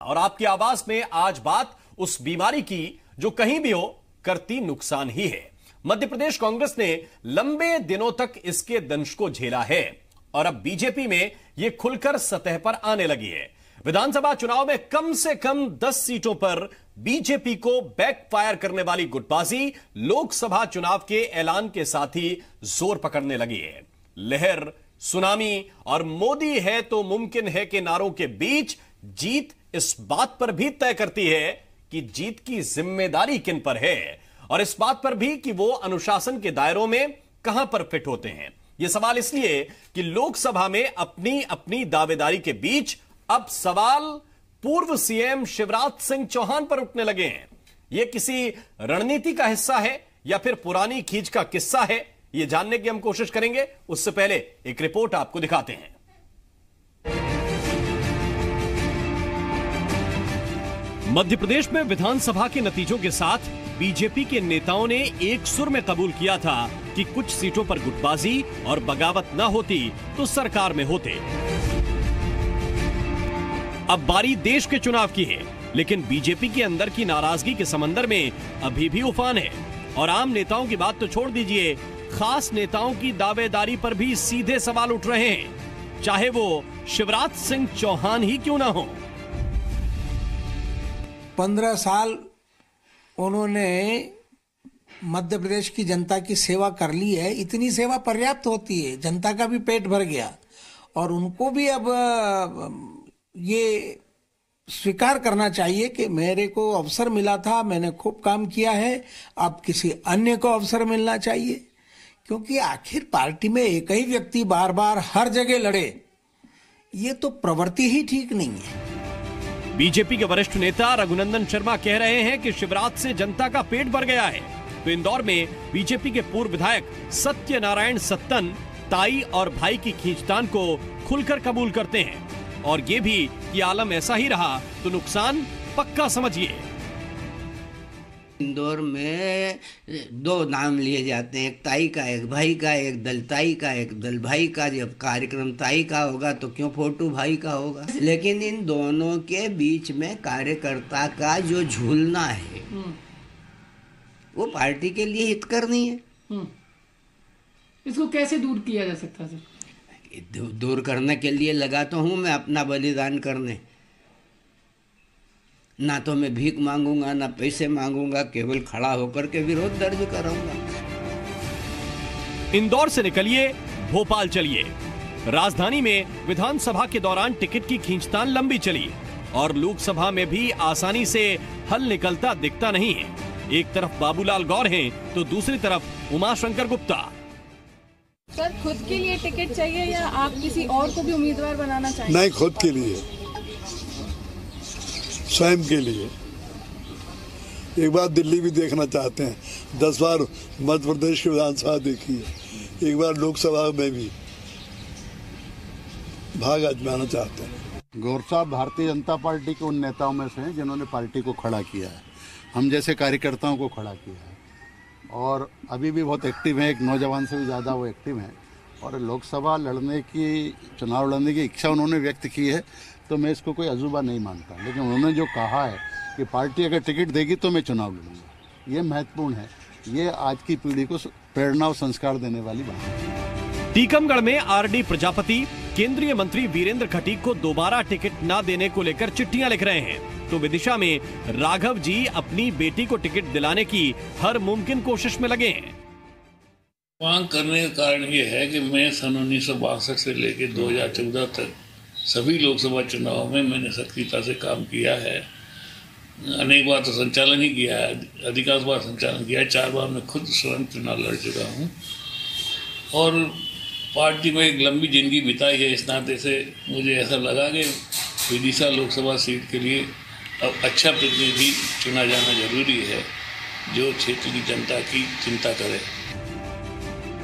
और आपकी आवाज में आज बात उस बीमारी की जो कहीं भी हो करती नुकसान ही है। मध्य प्रदेश कांग्रेस ने लंबे दिनों तक इसके दंश को झेला है और अब बीजेपी में यह खुलकर सतह पर आने लगी है। विधानसभा चुनाव में कम से कम 10 सीटों पर बीजेपी को बैकफायर करने वाली गुटबाजी लोकसभा चुनाव के ऐलान के साथ ही जोर पकड़ने लगी है। लहर, सुनामी और मोदी है तो मुमकिन है के नारों के बीच जीत इस बात पर भी तय करती है कि जीत की जिम्मेदारी किन पर है और इस बात पर भी कि वो अनुशासन के दायरों में कहां पर फिट होते हैं। यह सवाल इसलिए कि लोकसभा में अपनी अपनी दावेदारी के बीच अब सवाल पूर्व सीएम शिवराज सिंह चौहान पर उठने लगे हैं। यह किसी रणनीति का हिस्सा है या फिर पुरानी खींच का किस्सा है, यह जानने की हम कोशिश करेंगे। उससे पहले एक रिपोर्ट आपको दिखाते हैं। मध्य प्रदेश में विधानसभा के नतीजों के साथ बीजेपी के नेताओं ने एक सुर में कबूल किया था कि कुछ सीटों पर गुटबाजी और बगावत न होती तो सरकार में होते। अब बारी देश के चुनाव की है, लेकिन बीजेपी के अंदर की नाराजगी के समंदर में अभी भी उफान है और आम नेताओं की बात तो छोड़ दीजिए, खास नेताओं की दावेदारी पर भी सीधे सवाल उठ रहे हैं, चाहे वो शिवराज सिंह चौहान ही क्यों ना हो। 15 साल उन्होंने मध्य प्रदेश की जनता की सेवा कर ली है। इतनी सेवा पर्याप्त होती है, जनता का भी पेट भर गया और उनको भी अब ये स्वीकार करना चाहिए कि मेरे को अवसर मिला था, मैंने खूब काम किया है, अब किसी अन्य को अवसर मिलना चाहिए। क्योंकि आखिर पार्टी में एक ही व्यक्ति बार बार हर जगह लड़े, ये तो प्रवृत्ति ही ठीक नहीं है। बीजेपी के वरिष्ठ नेता रघुनंदन शर्मा कह रहे हैं कि शिवराज से जनता का पेट भर गया है, तो इंदौर में बीजेपी के पूर्व विधायक सत्यनारायण सत्तन ताई और भाई की खींचतान को खुलकर कबूल करते हैं और ये भी कि आलम ऐसा ही रहा तो नुकसान पक्का समझिए। इंदौर में 2 नाम लिए जाते हैं, एक ताई का, एक भाई का, एक दल ताई का, एक दल भाई का। जब कार्यक्रम ताई का होगा तो क्यों फोटो भाई का होगा। लेकिन इन दोनों के बीच में कार्यकर्ता का जो झूलना है वो पार्टी के लिए हितकर नहीं है। इसको कैसे दूर किया जा सकता है? दूर करने के लिए लगा तो हूं मैं अपना बलिदान करने। ना तो मैं भीख मांगूंगा, ना पैसे मांगूंगा, केवल खड़ा होकर के विरोध दर्ज कराऊंगा। इंदौर से निकलिए, भोपाल चलिए। राजधानी में विधानसभा के दौरान टिकट की खींचतान लंबी चली और लोकसभा में भी आसानी से हल निकलता दिखता नहीं है। एक तरफ बाबूलाल गौर हैं तो दूसरी तरफ उमाशंकर गुप्ता। सर, खुद के लिए टिकट चाहिए या आप किसी और को भी उम्मीदवार बनाना चाहिए? नहीं, खुद के लिए, स्वयं के लिए। एक बार दिल्ली भी देखना चाहते हैं, 10 बार मध्य प्रदेश की विधानसभा देखी है, एक बार लोकसभा में भी भाग आजमाना चाहते हैं। गौर साहब भारतीय जनता पार्टी के उन नेताओं में से हैं जिन्होंने पार्टी को खड़ा किया है, हम जैसे कार्यकर्ताओं को खड़ा किया है और अभी भी बहुत एक्टिव हैं। एक नौजवान से भी ज़्यादा वो एक्टिव हैं और लोकसभा लड़ने की, चुनाव लड़ने की इच्छा उन्होंने व्यक्त की है, तो मैं इसको कोई अजूबा नहीं मानता। लेकिन उन्होंने जो कहा है कि पार्टी अगर टिकट देगी तो मैं चुनाव लड़ूंगा, ये महत्वपूर्ण है। ये आज की पीढ़ी को प्रेरणा और संस्कार देने वाली बात है। टीकमगढ़ में आरडी प्रजापति केंद्रीय मंत्री वीरेंद्र खटीक को दोबारा टिकट न देने को लेकर चिट्ठियां लिख रहे हैं, तो विदिशा में राघव जी अपनी बेटी को टिकट दिलाने की हर मुमकिन कोशिश में लगे हैं। मांग करने का कारण ये है कि मैं सन 1962 से लेकर 2014 तक सभी लोकसभा चुनाव में मैंने सक्रियता से काम किया है। अनेक बार तो संचालन ही किया है, अधिकांश बार संचालन किया है। 4 बार मैं खुद स्वयं चुनाव लड़ चुका हूँ और पार्टी में एक लंबी जिंदगी बिताई है। इस नाते से मुझे ऐसा लगा कि विदिशा लोकसभा सीट के लिए अब अच्छा प्रतिनिधि चुना जाना जरूरी है जो क्षेत्र की जनता की चिंता करे।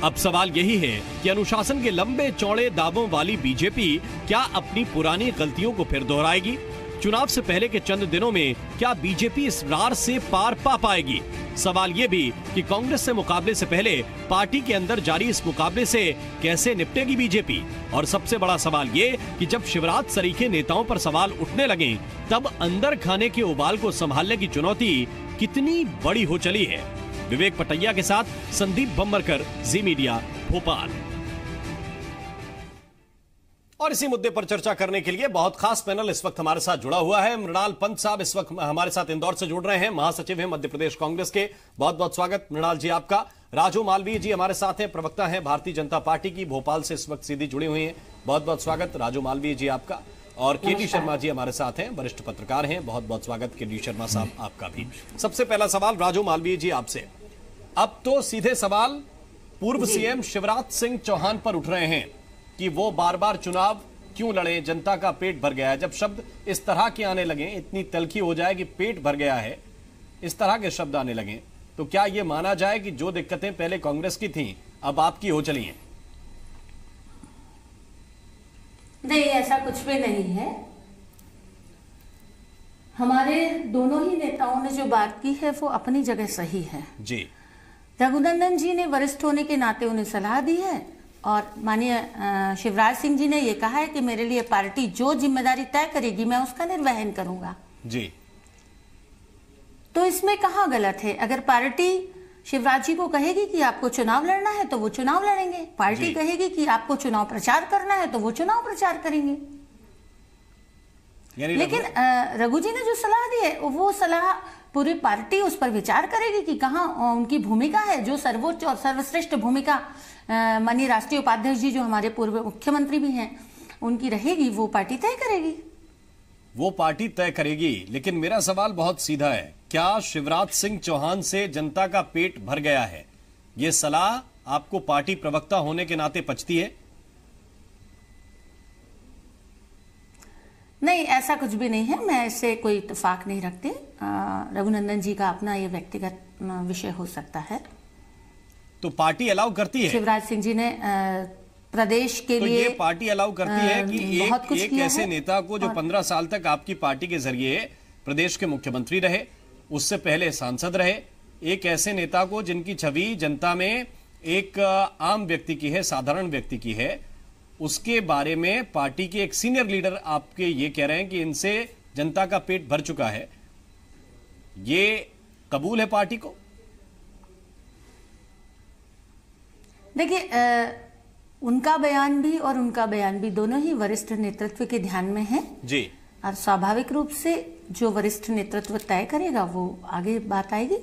अब सवाल यही है कि अनुशासन के लंबे चौड़े दावों वाली बीजेपी क्या अपनी पुरानी गलतियों को फिर दोहराएगी? चुनाव से पहले के चंद दिनों में क्या बीजेपी इस रार से पार पा पाएगी? सवाल ये भी कि कांग्रेस से मुकाबले से पहले पार्टी के अंदर जारी इस मुकाबले से कैसे निपटेगी बीजेपी? और सबसे बड़ा सवाल ये कि जब शिवराज सरीखे नेताओं पर सवाल उठने लगे, तब अंदर खाने के उबाल को संभालने की चुनौती कितनी बड़ी हो चली है। विवेक पटैया के साथ संदीप बम्बरकर, जी मीडिया, भोपाल। और इसी मुद्दे पर चर्चा करने के लिए बहुत खास पैनल इस वक्त हमारे साथ जुड़ा हुआ है। मृणाल पंत साहब इस वक्त हमारे साथ इंदौर से जुड़ रहे हैं, महासचिव हैं मध्य प्रदेश कांग्रेस के। बहुत बहुत स्वागत मृणाल जी आपका। राजू मालवीय जी हमारे साथ हैं, प्रवक्ता हैं भारतीय जनता पार्टी की, भोपाल से इस वक्त सीधी जुड़ी हुई हैं। बहुत बहुत स्वागत राजू मालवीय जी आपका। और केडी शर्मा जी हमारे साथ हैं, वरिष्ठ पत्रकार हैं। बहुत बहुत स्वागत केडी शर्मा साहब आपका भी। सबसे पहला सवाल राजू मालवीय जी आपसे। अब तो सीधे सवाल पूर्व सीएम शिवराज सिंह चौहान पर उठ रहे हैं कि वो बार बार चुनाव क्यों लड़े, जनता का पेट भर गया है। जब शब्द इस तरह के आने लगे, इतनी तलखी हो जाए कि पेट भर गया है, इस तरह के शब्द आने लगे, तो क्या यह माना जाए कि जो दिक्कतें पहले कांग्रेस की थीं अब आपकी हो चली हैं? नहीं, ऐसा कुछ भी नहीं है। हमारे दोनों ही नेताओं ने जो बात की है वो अपनी जगह सही है जी। रघुनंदन जी ने वरिष्ठ होने के नाते उन्हें सलाह दी है और माननीय शिवराज सिंह जी ने यह कहा है कि मेरे लिए पार्टी जो जिम्मेदारी तय करेगी मैं उसका निर्वहन करूंगा जी। तो इसमें कहाँ गलत है? अगर पार्टी शिवराज जी को कहेगी कि आपको चुनाव लड़ना है तो वो चुनाव लड़ेंगे, पार्टी कहेगी कि आपको चुनाव प्रचार करना है तो वो चुनाव प्रचार करेंगे। लेकिन रघु जी ने जो सलाह दी है वो सलाह पूरी पार्टी उस पर विचार करेगी कि कहाँ उनकी भूमिका है। जो सर्वोच्च और सर्वश्रेष्ठ भूमिका माननीय राष्ट्रीय उपाध्यक्ष जी जो हमारे पूर्व मुख्यमंत्री भी हैं उनकी रहेगी, वो पार्टी तय करेगी। वो पार्टी तय करेगी। लेकिन मेरा सवाल बहुत सीधा है, क्या शिवराज सिंह चौहान से जनता का पेट भर गया है? ये सलाह आपको पार्टी प्रवक्ता होने के नाते पचती है? नहीं, ऐसा कुछ भी नहीं है। मैं इससे कोई इत्तेफाक नहीं रखती। रघुनंदन जी का अपना ये व्यक्तिगत विषय हो सकता है। तो पार्टी अलाउ करती है? शिवराज सिंह जी ने प्रदेश के तो लिए ये पार्टी अलाउ करती है कि एक ऐसे नेता को जो 15 साल तक आपकी पार्टी के जरिए प्रदेश के मुख्यमंत्री रहे, उससे पहले सांसद रहे, एक ऐसे नेता को जिनकी छवि जनता में एक आम व्यक्ति की है, साधारण व्यक्ति की है, उसके बारे में पार्टी के एक सीनियर लीडर आपके ये कह रहे हैं कि इनसे जनता का पेट भर चुका है, ये कबूल है पार्टी को? देखिए, उनका बयान भी और उनका बयान भी दोनों ही वरिष्ठ नेतृत्व के ध्यान में है जी। और स्वाभाविक रूप से जो वरिष्ठ नेतृत्व तय करेगा वो आगे बात आएगी।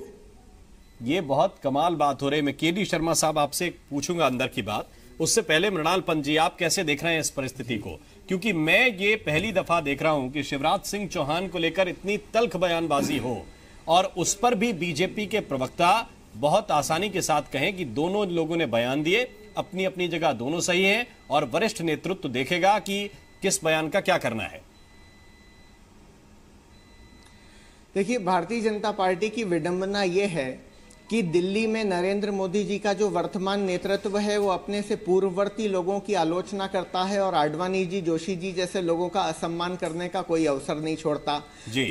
ये बहुत कमाल बात हो रही है। मैं केडी शर्मा साहब आपसे पूछूंगा अंदर की बात, उससे पहले मृणाल पंत जी आप कैसे देख रहे हैं इस परिस्थिति को? क्योंकि मैं ये पहली दफा देख रहा हूं कि शिवराज सिंह चौहान को लेकर इतनी तल्ख बयानबाजी हो और उस पर भी बीजेपी के प्रवक्ता बहुत आसानी के साथ कहें कि दोनों लोगों ने बयान दिए, अपनी अपनी जगह दोनों सही हैं और वरिष्ठ नेतृत्व देखेगा कि किस बयान का क्या करना है। देखिए, भारतीय जनता पार्टी की विडंबना यह है कि दिल्ली में नरेंद्र मोदी जी का जो वर्तमान नेतृत्व है वो अपने से पूर्ववर्ती लोगों की आलोचना करता है और आडवाणी जी, जोशी जी जैसे लोगों का असम्मान करने का कोई अवसर नहीं छोड़ता।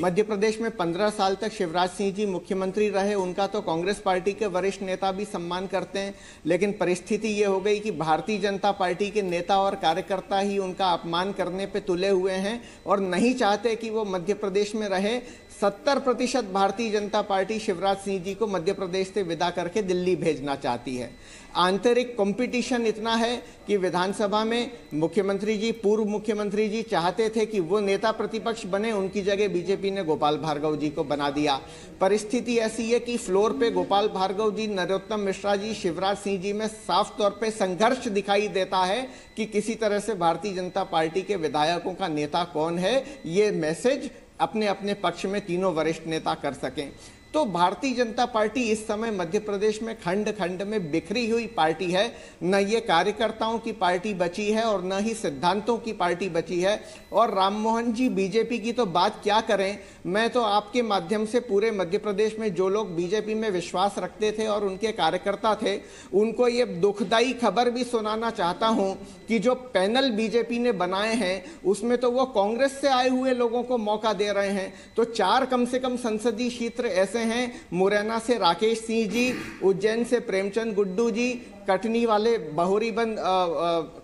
मध्य प्रदेश में 15 साल तक शिवराज सिंह जी मुख्यमंत्री रहे, उनका तो कांग्रेस पार्टी के वरिष्ठ नेता भी सम्मान करते हैं, लेकिन परिस्थिति ये हो गई कि भारतीय जनता पार्टी के नेता और कार्यकर्ता ही उनका अपमान करने पे तुले हुए हैं और नहीं चाहते कि वो मध्य प्रदेश में रहे। 70% भारतीय जनता पार्टी शिवराज सिंह जी को मध्य प्रदेश से विदा करके दिल्ली भेजना चाहती है। आंतरिक कंपटीशन इतना है कि विधानसभा में मुख्यमंत्री जी, पूर्व मुख्यमंत्री जी चाहते थे कि वो नेता प्रतिपक्ष बने, उनकी जगह बीजेपी ने गोपाल भार्गव जी को बना दिया। परिस्थिति ऐसी है कि फ्लोर पे गोपाल भार्गव जी, नरोत्तम मिश्रा जी, शिवराज सिंह जी में साफ तौर पे संघर्ष दिखाई देता है कि किसी तरह से भारतीय जनता पार्टी के विधायकों का नेता कौन है, ये मैसेज अपने अपने पक्ष में तीनों वरिष्ठ नेता कर सकें। तो भारतीय जनता पार्टी इस समय मध्य प्रदेश में खंड खंड में बिखरी हुई पार्टी है। न ये कार्यकर्ताओं की पार्टी बची है और न ही सिद्धांतों की पार्टी बची है। और राम मोहन जी बीजेपी की तो बात क्या करें। मैं तो आपके माध्यम से पूरे मध्य प्रदेश में जो लोग बीजेपी में विश्वास रखते थे और उनके कार्यकर्ता थे, उनको ये दुखदाई खबर भी सुनाना चाहता हूं कि जो पैनल बीजेपी ने बनाए हैं उसमें तो वो कांग्रेस से आए हुए लोगों को मौका दे रहे हैं। तो 4 कम से कम संसदीय क्षेत्र ऐसे हैं, मुरैना से राकेश सिंह जी, उज्जैन से प्रेमचंद गुड्डू जी, कटनी वाले बहुरीबंद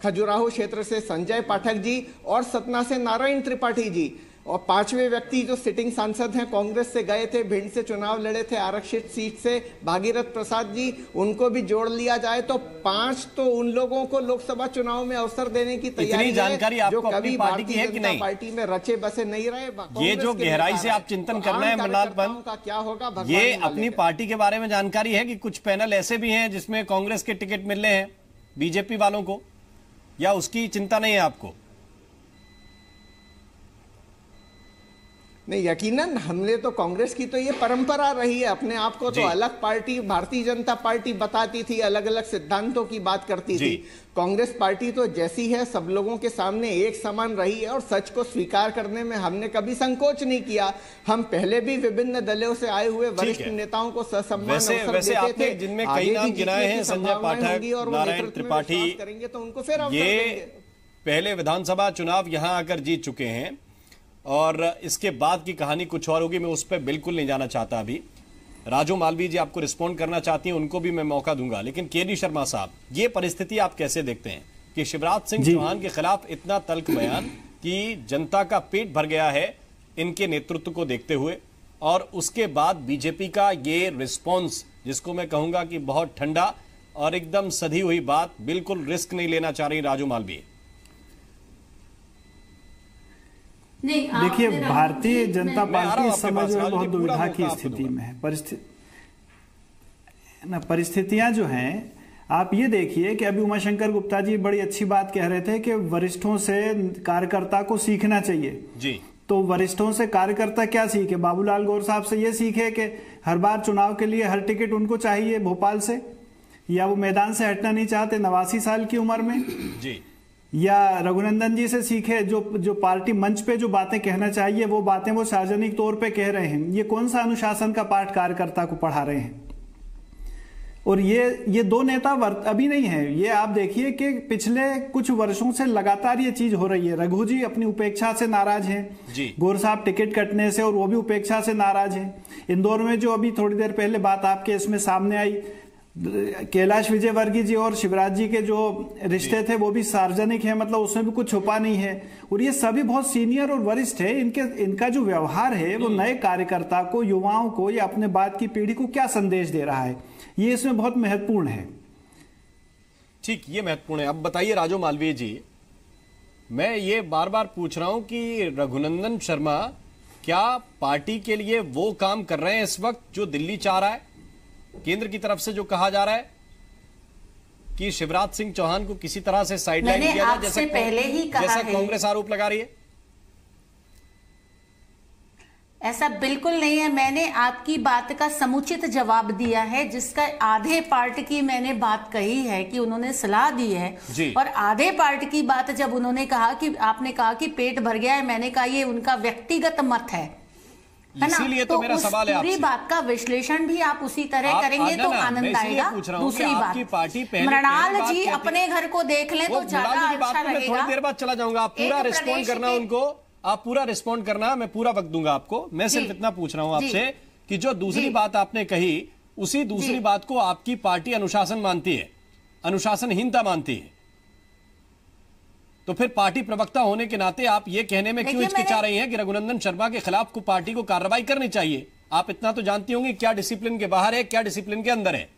खजुराहो क्षेत्र से संजय पाठक जी और सतना से नारायण त्रिपाठी जी। और 5वें व्यक्ति जो सिटिंग सांसद हैं, कांग्रेस से गए थे, भिंड से चुनाव लड़े थे आरक्षित सीट से, भागीरथ प्रसाद जी, उनको भी जोड़ लिया जाए तो 5 तो उन लोगों को लोकसभा चुनाव में अवसर देने की तैयारी जानकारी है जो आपको कभी पार्टी की है कि नहीं? पार्टी में रचे बसे नहीं रहे। ये जो गहराई से आप चिंतन करना है मृणाल पंत का क्या होगा, ये अपनी पार्टी के बारे में जानकारी है कि कुछ पैनल ऐसे भी हैं जिसमें कांग्रेस के टिकट मिल रहे हैं बीजेपी वालों को, या उसकी चिंता नहीं है आपको? नहीं, यकीनन हमने तो कांग्रेस की तो ये परंपरा रही है, अपने आप को तो अलग पार्टी भारतीय जनता पार्टी बताती थी, अलग अलग सिद्धांतों की बात करती थी। कांग्रेस पार्टी तो जैसी है सब लोगों के सामने एक समान रही है और सच को स्वीकार करने में हमने कभी संकोच नहीं किया। हम पहले भी विभिन्न दलों से आए हुए वरिष्ठ नेताओं को ससम्मान अवसर देते थे, जिनमें कई नाम गिनाए हैं, संजय पाठक, नारायण त्रिपाठी, करेंगे तो उनको फिर अवसर ये देंगे। पहले विधानसभा चुनाव यहां आकर जीत चुके हैं और इसके बाद की कहानी कुछ और होगी। मैं उस पर बिल्कुल नहीं जाना चाहता अभी। राजू मालवीय जी आपको रिस्पॉन्ड करना चाहती हैं, उनको भी मैं मौका दूंगा, लेकिन केडी शर्मा साहब, ये परिस्थिति आप कैसे देखते हैं कि शिवराज सिंह चौहान के खिलाफ इतना तल्ख बयान कि जनता का पेट भर गया है इनके नेतृत्व को देखते हुए, और उसके बाद बीजेपी का ये रिस्पॉन्स जिसको मैं कहूंगा कि बहुत ठंडा और एकदम सधी हुई बात, बिल्कुल रिस्क नहीं लेना चाह रही राजू मालवीय? देखिए, भारतीय जनता पार्टी इस समय जो है बहुत दुविधा की स्थिति में है। परिस्थितियां जो हैं, आप ये देखिए कि अभी उमाशंकर गुप्ता जी बड़ी अच्छी बात कह रहे थे कि वरिष्ठों से कार्यकर्ता को सीखना चाहिए जी। तो वरिष्ठों से कार्यकर्ता क्या सीखे? बाबूलाल गौर साहब से ये सीखे कि हर बार चुनाव के लिए हर टिकट उनको चाहिए भोपाल से, या वो मैदान से हटना नहीं चाहते 89 साल की उम्र में जी। या रघुनंदन जी से सीखे जो पार्टी मंच पे जो बातें कहना चाहिए वो बातें वो सार्वजनिक तौर पे कह रहे हैं। ये कौन सा अनुशासन का पाठ कार्यकर्ता को पढ़ा रहे हैं? और ये 2 नेता अभी नहीं है, ये आप देखिए कि पिछले कुछ वर्षों से लगातार ये चीज हो रही है। रघु जी अपनी उपेक्षा से नाराज हैं, गौर साहब टिकट कटने से और वो भी उपेक्षा से नाराज हैं। इंदौर में जो अभी थोड़ी देर पहले बात आपके इसमें सामने आई, कैलाश विजयवर्गीय जी और शिवराज जी के जो रिश्ते थे वो भी सार्वजनिक है, मतलब उसमें भी कुछ छुपा नहीं है। और ये सभी बहुत सीनियर और वरिष्ठ है। इनका जो व्यवहार है वो नए कार्यकर्ता को, युवाओं को या अपने बाद की पीढ़ी को क्या संदेश दे रहा है, ये इसमें बहुत महत्वपूर्ण है। ठीक, ये महत्वपूर्ण है। अब बताइए राजू मालवीय जी, मैं ये बार बार पूछ रहा हूं कि रघुनंदन शर्मा क्या पार्टी के लिए वो काम कर रहे हैं इस वक्त जो दिल्ली चाह रहा है? केंद्र की तरफ से जो कहा जा रहा है कि शिवराज सिंह चौहान को किसी तरह से साइडलाइन किया जाए, जैसे पहले ही कहा जैसा है, कांग्रेस आरोप लगा रही है। ऐसा बिल्कुल नहीं है। मैंने आपकी बात का समुचित जवाब दिया है, जिसका आधे पार्ट की मैंने बात कही है कि उन्होंने सलाह दी है, और आधे पार्ट की बात जब उन्होंने कहा कि आपने कहा कि पेट भर गया है, मैंने कहा ये उनका व्यक्तिगत मत है ना? इसीलिए तो मेरा सवाल है आपसे, पूरी बात का विश्लेषण भी आप उसी तरह करेंगे तो आनंद आएगा। दूसरी बात, मृणाल जी अपने घर को देख लें तो ज्यादा अच्छा रहेगा। थोड़ी देर बाद चला जाऊंगा, आप पूरा रिस्पॉन्ड करना उनको, आप पूरा रिस्पॉन्ड करना, मैं पूरा वक्त दूंगा आपको। मैं सिर्फ इतना पूछ रहा हूं आपसे कि जो दूसरी बात आपने कही, उसी दूसरी बात को आपकी पार्टी अनुशासन मानती है, अनुशासनहीनता मानती है, तो फिर पार्टी प्रवक्ता होने के नाते आप ये कहने में क्यों हिचकिचा रही हैं कि रघुनंदन शर्मा के खिलाफ को पार्टी को कार्रवाई करनी चाहिए? आप इतना तो जानती होंगी क्या डिसिप्लिन के बाहर है, क्या डिसिप्लिन के अंदर है।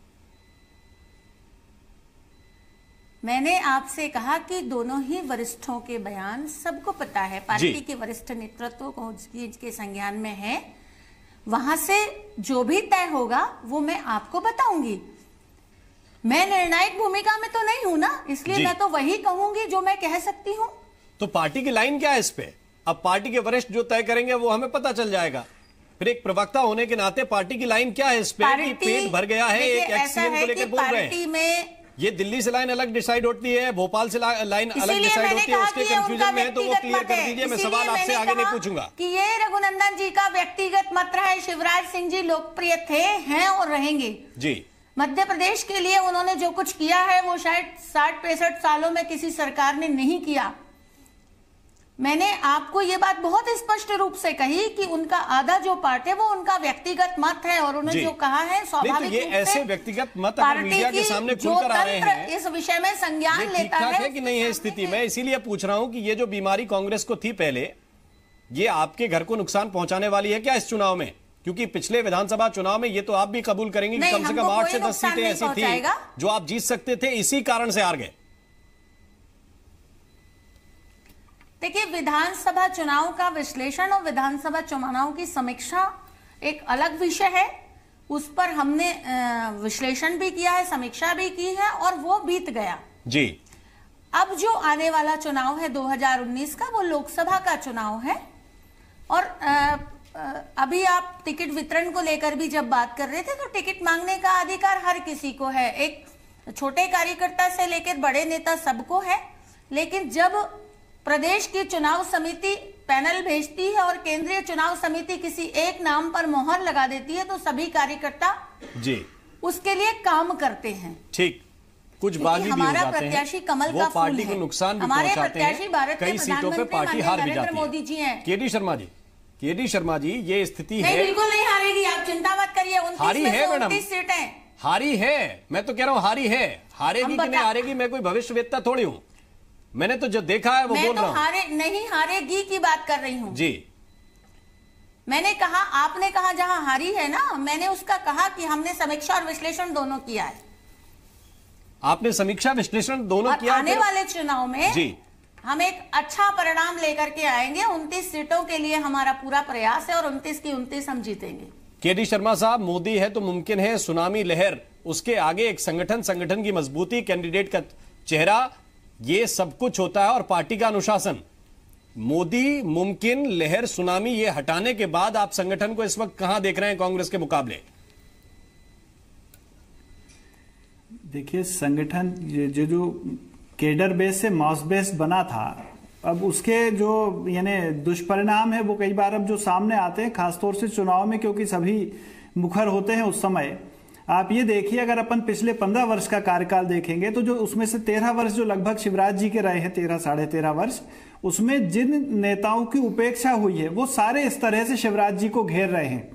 मैंने आपसे कहा कि दोनों ही वरिष्ठों के बयान सबको पता है, पार्टी के वरिष्ठ नेतृत्व को के संज्ञान में है। वहां से जो भी तय होगा वो मैं आपको बताऊंगी। मैं निर्णायक भूमिका में तो नहीं हूं ना, इसलिए मैं तो वही कहूंगी जो मैं कह सकती हूं। तो पार्टी की लाइन क्या है इस पे? अब पार्टी के वरिष्ठ जो तय करेंगे वो हमें पता चल जाएगा। फिर एक प्रवक्ता होने के नाते पार्टी की लाइन क्या है इस पे कि पेट भर गया है, एक एक्सीएम को लेकर बोल रहे हैं। ये दिल्ली से लाइन अलग डिसाइड होती है, भोपाल से लाइन अलग डिसाइड होती है, उसके कंफ्यूजन में है तो वो क्लियर कर दीजिए। मैं सवाल आपसे आगे नहीं पूछूंगा कि ये रघुनंदन जी का व्यक्तिगत मत है। शिवराज सिंह जी लोकप्रिय थे, हैं और रहेंगे जी। मध्य प्रदेश के लिए उन्होंने जो कुछ किया है वो शायद 60-65 सालों में किसी सरकार ने नहीं किया। मैंने आपको ये बात बहुत स्पष्ट रूप से कही कि उनका आधा जो पार्ट है वो उनका व्यक्तिगत मत है और उन्होंने जो कहा है स्वाभाविक ये ऐसे व्यक्तिगत मत मीडिया के सामने खुलकर आ रहे हैं, इस विषय में संज्ञान लेता है कि नहीं है स्थिति। मैं इसीलिए पूछ रहा हूं कि ये जो बीमारी कांग्रेस को थी पहले, ये आपके घर को नुकसान पहुंचाने वाली है क्या इस चुनाव में? क्योंकि पिछले विधानसभा चुनाव में ये तो आप भी कबूल करेंगे कि कम से कम 8 से 10 सीटें ऐसी थी जो आप जीत सकते थे, इसी कारण से हार गए। देखिए, विधानसभा चुनाव का विश्लेषण और विधानसभा चुनाव की समीक्षा एक अलग विषय है। उस पर हमने विश्लेषण भी किया है, समीक्षा भी की है और वो बीत गया जी। अब जो आने वाला चुनाव है 2019 का, वो लोकसभा का चुनाव है। और अभी आप टिकट वितरण को लेकर भी जब बात कर रहे थे, तो टिकट मांगने का अधिकार हर किसी को है, एक छोटे कार्यकर्ता से लेकर बड़े नेता सबको है। लेकिन जब प्रदेश की चुनाव समिति पैनल भेजती है और केंद्रीय चुनाव समिति किसी एक नाम पर मोहर लगा देती है, तो सभी कार्यकर्ता जी उसके लिए काम करते हैं। ठीक, कुछ बागी भी हो जाते हैं, प्रत्याशी कमल वो का पार्टी को नुकसान भी पहुंचाते हैं, कई सीटों पे पार्टी हार भी जाती है। मोदी जी हैं। केडी शर्मा जी, ये स्थिति है। बिल्कुल नहीं हारेगी, आप चिंता मत करिए। हारी है मैडम, 29 सीटें हारी है। मैं तो कह रहा हूँ हारी है, हारेगी कि नहीं हारेगी मैं कोई भविष्यवेत्ता थोड़ी हूँ। मैंने तो जो देखा है वो बोल रहा हूं। नहीं हारेगी की बात कर रही हूं जी। मैंने कहा, आपने कहा जहां हारी है ना, मैंने उसका कहा कि हमने समीक्षा और विश्लेषण दोनों किया है। आपने समीक्षा विश्लेषण दोनों किया। आने वाले चुनाव में जी हम एक अच्छा परिणाम लेकर के आएंगे। 29 सीटों के लिए हमारा पूरा प्रयास है और 29 की 29 हम जीतेंगे। केडी शर्मा साहब, मोदी है तो मुमकिन है सुनामी लहर, उसके आगे एक संगठन की मजबूती, कैंडिडेट का चेहरा, ये सब कुछ होता है और पार्टी का अनुशासन। मोदी, मुमकिन, लहर, सुनामी, ये हटाने के बाद आप संगठन को इस वक्त कहां देख रहे हैं कांग्रेस के मुकाबले? देखिए, संगठन जो केडर बेस से मास बेस बना था, अब उसके जो यानी दुष्परिणाम है वो कई बार अब जो सामने आते हैं, खासतौर से चुनाव में, क्योंकि सभी मुखर होते हैं उस समय। आप ये देखिए, अगर अपन पिछले 15 वर्ष का कार्यकाल देखेंगे तो जो उसमें से 13 वर्ष जो लगभग शिवराज जी के रहे हैं, 13 साढ़े 13 वर्ष, उसमें जिन नेताओं की उपेक्षा हुई है वो सारे इस तरह से शिवराज जी को घेर रहे हैं।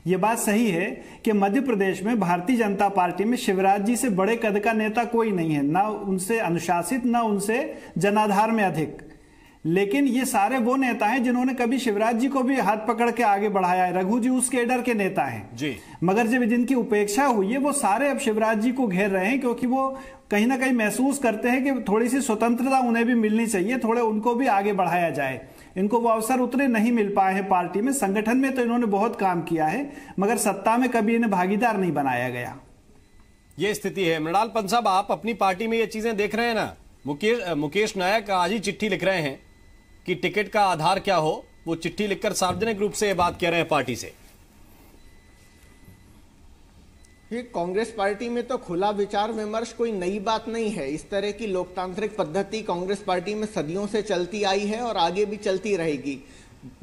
ये बात सही है कि मध्य प्रदेश में भारतीय जनता पार्टी में शिवराज जी से बड़े कद का नेता कोई नहीं है, ना उनसे अनुशासित, ना उनसे जनाधार में अधिक। लेकिन ये सारे वो नेता हैं जिन्होंने कभी शिवराज जी को भी हाथ पकड़ के आगे बढ़ाया है। रघु जी उस केडर के नेता हैं जी। मगर जब जिनकी उपेक्षा हुई है वो सारे अब शिवराज जी को घेर रहे हैं, क्योंकि वो कहीं ना कहीं महसूस करते हैं कि थोड़ी सी स्वतंत्रता उन्हें भी मिलनी चाहिए, थोड़े उनको भी आगे बढ़ाया जाए। इनको वो अवसर उतने नहीं मिल पाए हैं पार्टी में। संगठन में तो इन्होंने बहुत काम किया है, मगर सत्ता में कभी इन्हें भागीदार नहीं बनाया गया। ये स्थिति है। मृणाल पंत साहब, आप अपनी पार्टी में ये चीजें देख रहे हैं ना? मुकेश नायक आज ही चिट्ठी लिख रहे हैं कि टिकट का आधार क्या हो। वो चिट्ठी लिखकर सार्वजनिक रूप से ये बात कह रहे हैं पार्टी से। कांग्रेस पार्टी में तो खुला विचार विमर्श कोई नई बात नहीं है। इस तरह की लोकतांत्रिक पद्धति कांग्रेस पार्टी में सदियों से चलती आई है और आगे भी चलती रहेगी।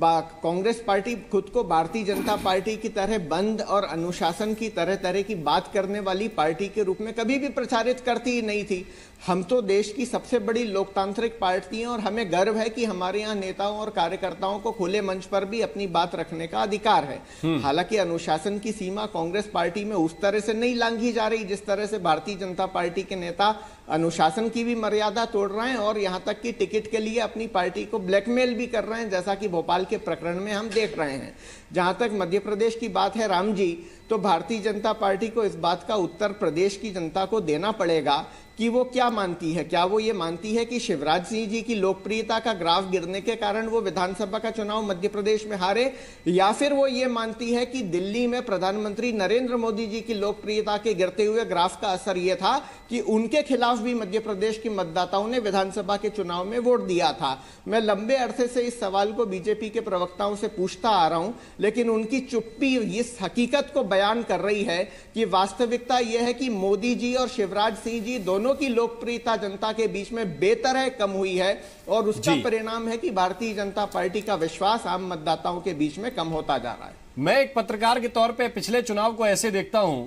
कांग्रेस पार्टी खुद को भारतीय जनता पार्टी की तरह बंद और अनुशासन की तरह की बात करने वाली पार्टी के रूप में कभी भी प्रचारित करती ही नहीं थी। हम तो देश की सबसे बड़ी लोकतांत्रिक पार्टी हैं और हमें गर्व है कि हमारे यहाँ नेताओं और कार्यकर्ताओं को खुले मंच पर भी अपनी बात रखने का अधिकार है। हालांकि अनुशासन की सीमा कांग्रेस पार्टी में उस तरह से नहीं लांघी जा रही जिस तरह से भारतीय जनता पार्टी के नेता अनुशासन की भी मर्यादा तोड़ रहे हैं और यहाँ तक कि टिकट के लिए अपनी पार्टी को ब्लैकमेल भी कर रहे हैं, जैसा कि भोपाल के प्रकरण में हम देख रहे हैं। जहां तक मध्य प्रदेश की बात है राम जी, तो भारतीय जनता पार्टी को इस बात का उत्तर प्रदेश की जनता को देना पड़ेगा कि वो क्या मानती है। क्या वो ये मानती है कि शिवराज सिंह जी की लोकप्रियता का ग्राफ गिरने के कारण वो विधानसभा का चुनाव मध्य प्रदेश में हारे, या फिर वो ये मानती है कि दिल्ली में प्रधानमंत्री नरेंद्र मोदी जी की लोकप्रियता के गिरते हुए ग्राफ का असर ये था कि उनके खिलाफ भी मध्य प्रदेश के मतदाताओं ने विधानसभा के चुनाव में वोट दिया था। मैं लंबे अरसे से इस सवाल को बीजेपी के प्रवक्ताओं से पूछता आ रहा हूं, लेकिन उनकी चुप्पी इस हकीकत को बयान कर रही है कि वास्तविकता यह है कि मोदी जी और शिवराज सिंह जी दोनों की लोकप्रियता जनता के बीच में बेतरह कम हुई है और उसका परिणाम है कि भारतीय जनता पार्टी का विश्वास आम मतदाताओं के बीच में कम होता जा रहा है। मैं एक पत्रकार के तौर पे पिछले चुनाव को ऐसे देखता हूं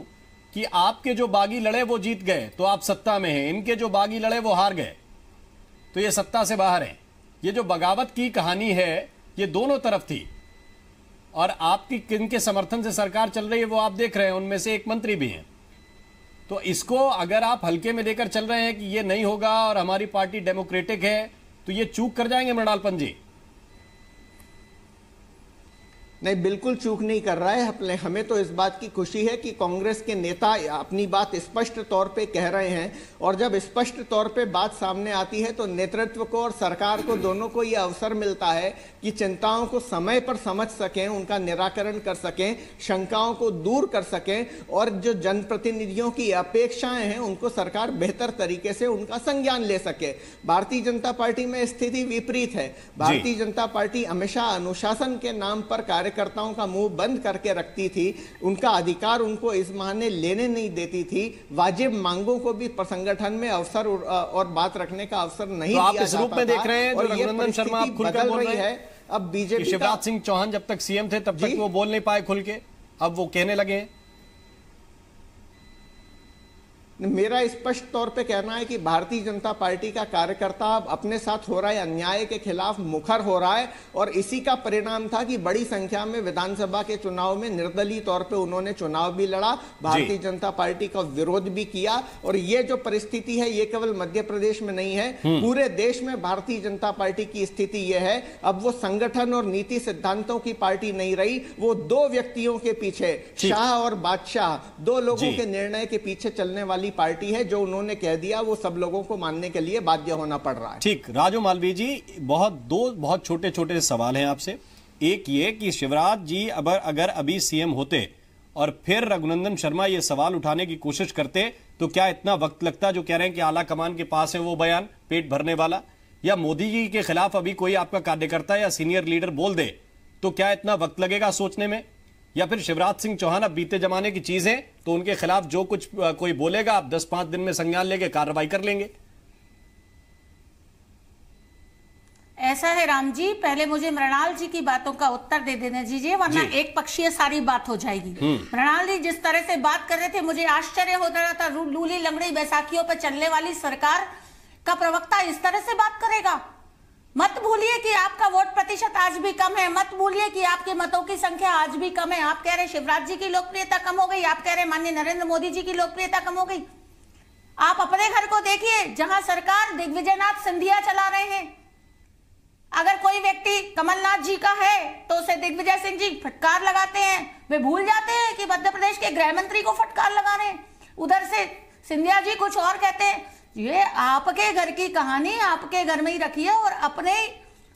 कि आपके जो बागी लड़े वो जीत गए तो आप सत्ता में हैं, इनके जो बागी लड़े वो हार गए तो ये सत्ता से बाहर हैं। ये जो बगावत की कहानी है ये दोनों तरफ थी और आपकी किनके समर्थन से सरकार चल रही है वो आप देख रहे हैं, उनमें से एक मंत्री भी हैं। तो इसको अगर आप हल्के में लेकर चल रहे हैं कि ये नहीं होगा और हमारी पार्टी डेमोक्रेटिक है तो ये चूक कर जाएंगे मृणालपन जी। नहीं, बिल्कुल चूक नहीं कर रहा है। हमें तो इस बात की खुशी है कि कांग्रेस के नेता अपनी बात स्पष्ट तौर पे कह रहे हैं और जब स्पष्ट तौर पे बात सामने आती है तो नेतृत्व को और सरकार को दोनों को यह अवसर मिलता है कि चिंताओं को समय पर समझ सकें, उनका निराकरण कर सकें, शंकाओं को दूर कर सकें और जो जनप्रतिनिधियों की अपेक्षाएं हैं उनको सरकार बेहतर तरीके से उनका संज्ञान ले सके। भारतीय जनता पार्टी में स्थिति विपरीत है। भारतीय जनता पार्टी हमेशा अनुशासन के नाम पर कार्यकर्ताओं का मुंह बंद करके रखती थी, उनका अधिकार उनको इस बहाने लेने नहीं देती थी, वाजिब मांगों को भी संगठन में अवसर और बात रखने का अवसर नहीं दिया जाता था। इस रूप में देख रहे हैं और ये रघुनंदन शर्मा आप खुलकर बोल रहे हैं। अब बीजेपी शिवराज सिंह चौहान जब तक सीएम थे तब तक वो बोल नहीं पाए खुल के, अब वो कहने लगे हैं। मेरा स्पष्ट तौर पे कहना है कि भारतीय जनता पार्टी का कार्यकर्ता अपने साथ हो रहे अन्याय के खिलाफ मुखर हो रहा है और इसी का परिणाम था कि बड़ी संख्या में विधानसभा के चुनाव में निर्दलीय तौर पे उन्होंने चुनाव भी लड़ा, भारतीय जनता पार्टी का विरोध भी किया और ये जो परिस्थिति है ये केवल मध्य प्रदेश में नहीं है, पूरे देश में भारतीय जनता पार्टी की स्थिति यह है। अब वो संगठन और नीति सिद्धांतों की पार्टी नहीं रही, वो दो व्यक्तियों के पीछे, शाह और बादशाह, दो लोगों के निर्णय के पीछे चलने वाली पार्टी है। जो उन्होंने कह दिया वो सब लोगों को मानने के लिए बाध्य होना पड़ रहा है। ठीक, राजू मालवीय जी, बहुत छोटे छोटे सवाल हैं आपसे। एक ये कि शिवराज जी अगर अभी सीएम होते और फिर रघुनंदन शर्मा ये सवाल उठाने की कोशिश करते तो क्या इतना वक्त लगता? जो कह रहे हैं कि आला कमान के पास है वो बयान पेट भरने वाला, या मोदी जी के खिलाफ अभी कोई आपका कार्यकर्ता या सीनियर लीडर बोल दे तो क्या इतना वक्त लगेगा सोचने में? या फिर शिवराज सिंह चौहान अब बीते जमाने की चीज है तो उनके खिलाफ जो कुछ कोई बोलेगा आप 10-5 दिन में संज्ञान लेके कार्रवाई कर लेंगे? ऐसा है राम जी, पहले मुझे मृणाल जी की बातों का उत्तर दे देने दीजिए वरना एक पक्षीय सारी बात हो जाएगी। मृणाल जी जिस तरह से बात कर रहे थे मुझे आश्चर्य हो रहा था, लूली लंगड़ी बैसाखियों पर चलने वाली सरकार का प्रवक्ता इस तरह से बात करेगा। मत भूलिए कि आपका वोट प्रतिशत आज भी कम है, मत भूलिए कि आपके मतों की संख्या आज भी कम है। आप कह रहे शिवराज जी की लोकप्रियता कम हो गई, आप कह रहे माननीय नरेंद्र मोदी जी की लोकप्रियता कम हो गई। आप अपने घर को देखिए जहां सरकार दिग्विजयनाथ सिंधिया चला रहे हैं। अगर कोई व्यक्ति कमलनाथ जी का है तो उसे दिग्विजय सिंह जी फटकार लगाते हैं, वे भूल जाते हैं कि मध्य प्रदेश के गृह मंत्री को फटकार लगा रहे हैं। उधर से सिंधिया जी कुछ और कहते हैं। ये आपके घर की कहानी आपके घर में ही रखिए और अपने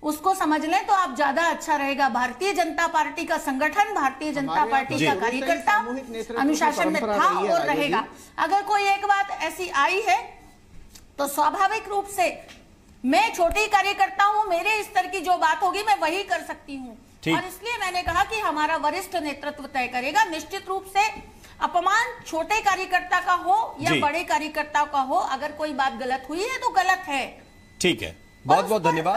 उसको समझ लें तो आप ज्यादा अच्छा रहेगा। भारतीय जनता पार्टी का संगठन, भारतीय जनता पार्टी का कार्यकर्ता अनुशासन में था और रहेगा। अगर कोई एक बात ऐसी आई है तो स्वाभाविक रूप से मैं छोटी कार्यकर्ता हूं, मेरे स्तर की जो बात होगी मैं वही कर सकती हूं और इसलिए मैंने कहा कि हमारा वरिष्ठ नेतृत्व तय करेगा। निश्चित रूप से अपमान छोटे कार्यकर्ता का हो या बड़े कार्यकर्ता का हो, अगर कोई बात गलत हुई है तो गलत है। ठीक है, बहुत बहुत धन्यवाद,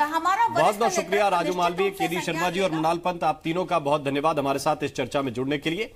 बहुत बहुत शुक्रिया राजू मालवीय, केडी शर्मा जी और मृणाल पंत, आप तीनों का बहुत धन्यवाद हमारे साथ इस चर्चा में जुड़ने के लिए।